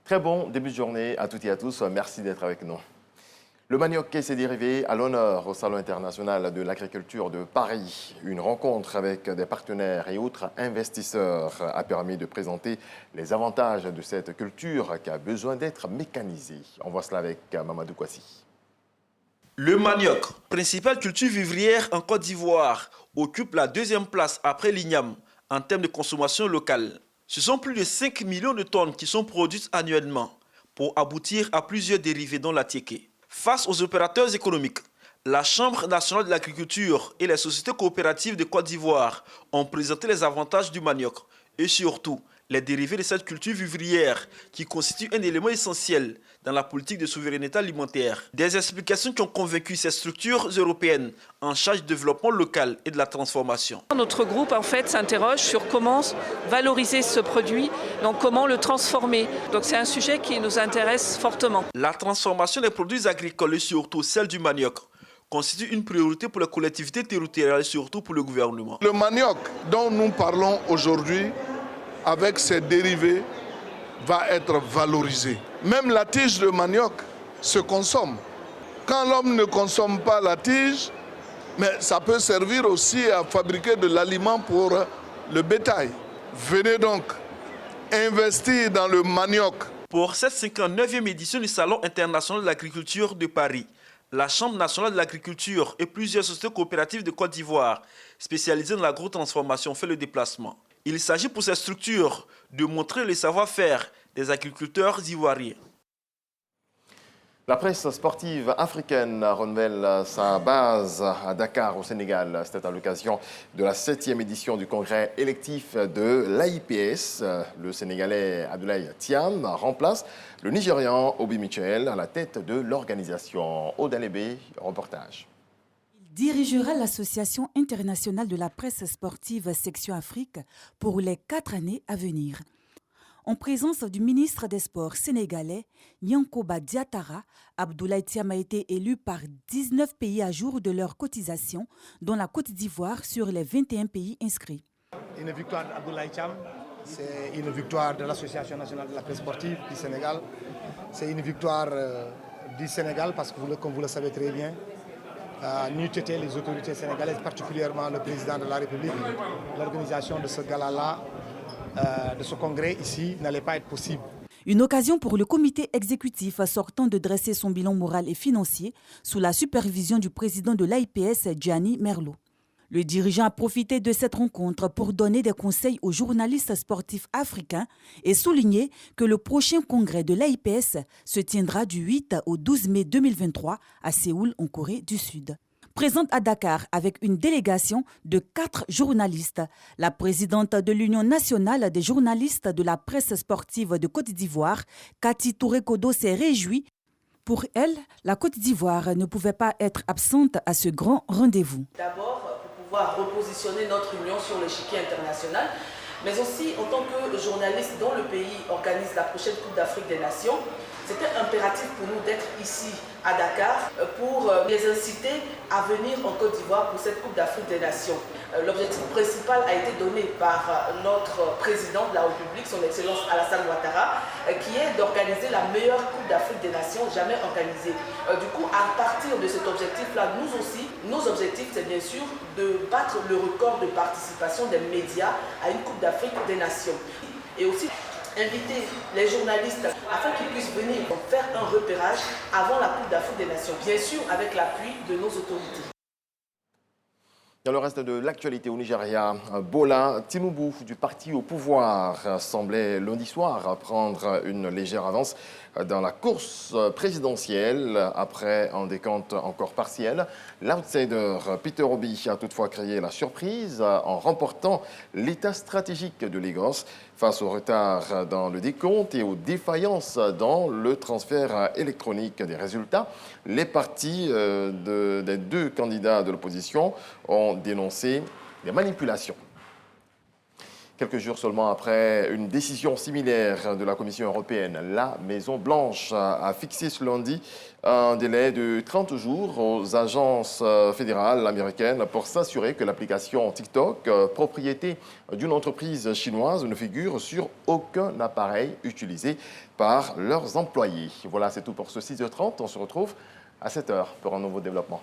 Très bon début de journée à toutes et à tous. Merci d'être avec nous. Le manioc et ses dérivés à l'honneur au Salon international de l'agriculture de Paris. Une rencontre avec des partenaires et autres investisseurs a permis de présenter les avantages de cette culture qui a besoin d'être mécanisée. On voit cela avec Mamadou Kouassi. Le manioc, principale culture vivrière en Côte d'Ivoire, occupe la deuxième place après l'igname en termes de consommation locale. Ce sont plus de 5 millions de tonnes qui sont produites annuellement pour aboutir à plusieurs dérivés dont la tiéké. Face aux opérateurs économiques, la Chambre nationale de l'agriculture et les sociétés coopératives de Côte d'Ivoire ont présenté les avantages du manioc et surtout les dérivés de cette culture vivrière qui constitue un élément essentiel dans la politique de souveraineté alimentaire. Des explications qui ont convaincu ces structures européennes en charge du développement local et de la transformation. Notre groupe en fait s'interroge sur comment valoriser ce produit, donc comment le transformer. Donc c'est un sujet qui nous intéresse fortement. La transformation des produits agricoles et surtout celle du manioc constitue une priorité pour les collectivités territoriales et surtout pour le gouvernement. Le manioc dont nous parlons aujourd'hui, avec ses dérivés, va être valorisé. Même la tige de manioc se consomme. Quand l'homme ne consomme pas la tige, mais ça peut servir aussi à fabriquer de l'aliment pour le bétail. Venez donc investir dans le manioc. Pour cette 59e édition du Salon international de l'agriculture de Paris, la Chambre nationale de l'agriculture et plusieurs sociétés coopératives de Côte d'Ivoire spécialisées dans l'agrotransformation ont fait le déplacement. Il s'agit pour ces structures de montrer le savoir-faire des agriculteurs ivoiriens. La presse sportive africaine renouvelle sa base à Dakar, au Sénégal. C'était à l'occasion de la 7e édition du congrès électif de l'AIPS. Le Sénégalais Abdoulaye Thiam remplace le Nigérian Obi Michel à la tête de l'organisation. Odalébé, reportage. Il dirigera l'Association internationale de la presse sportive section Afrique pour les 4 années à venir. En présence du ministre des Sports sénégalais, Yankoba Diatara, Abdoulaye Thiam a été élu par 19 pays à jour de leur cotisation, dont la Côte d'Ivoire sur les 21 pays inscrits. Une victoire d'Abdoulaye Thiam, c'est une victoire de l'Association nationale de la presse sportive du Sénégal. C'est une victoire du Sénégal parce que, comme vous le savez très bien, n'eût été les autorités sénégalaises, particulièrement le président de la République, l'organisation de ce gala-là, de ce congrès ici, n'allait pas être possible. Une occasion pour le comité exécutif sortant de dresser son bilan moral et financier sous la supervision du président de l'AIPS, Gianni Merlo. Le dirigeant a profité de cette rencontre pour donner des conseils aux journalistes sportifs africains et souligner que le prochain congrès de l'AIPS se tiendra du 8 au 12 mai 2023 à Séoul, en Corée du Sud. Présente à Dakar avec une délégation de 4 journalistes, la présidente de l'Union nationale des journalistes de la presse sportive de Côte d'Ivoire, Cathy Touré-Kodo, s'est réjouie. Pour elle, la Côte d'Ivoire ne pouvait pas être absente à ce grand rendez-vous. D'abord, pour pouvoir repositionner notre union sur l'échiquier international, mais aussi en tant que journaliste dont le pays organise la prochaine Coupe d'Afrique des Nations, c'était impératif pour nous d'être ici à Dakar pour les inciter à venir en Côte d'Ivoire pour cette Coupe d'Afrique des Nations. L'objectif principal a été donné par notre président de la République, son Excellence Alassane Ouattara, qui est d'organiser la meilleure Coupe d'Afrique des Nations jamais organisée. Du coup, à partir de cet objectif-là, nous aussi, nos objectifs, c'est bien sûr de battre le record de participation des médias à une Coupe d'Afrique des Nations. Et aussi inviter les journalistes afin qu'ils puissent venir faire un repérage avant la Coupe d'Afrique des Nations, bien sûr avec l'appui de nos autorités. Dans le reste de l'actualité au Nigeria, Bola Tinubu du parti au pouvoir semblait lundi soir prendre une légère avance dans la course présidentielle après un décompte encore partiel. L'outsider Peter Obi a toutefois créé la surprise en remportant l'état stratégique de Lagos face au retard dans le décompte et aux défaillances dans le transfert électronique des résultats. Les partis des 2 candidats de l'opposition ont dénoncé des manipulations. Quelques jours seulement après une décision similaire de la Commission européenne, la Maison-Blanche a fixé ce lundi un délai de 30 jours aux agences fédérales américaines pour s'assurer que l'application TikTok, propriété d'une entreprise chinoise, ne figure sur aucun appareil utilisé par leurs employés. Voilà, c'est tout pour ce 6h30. On se retrouve à 7h pour un nouveau développement.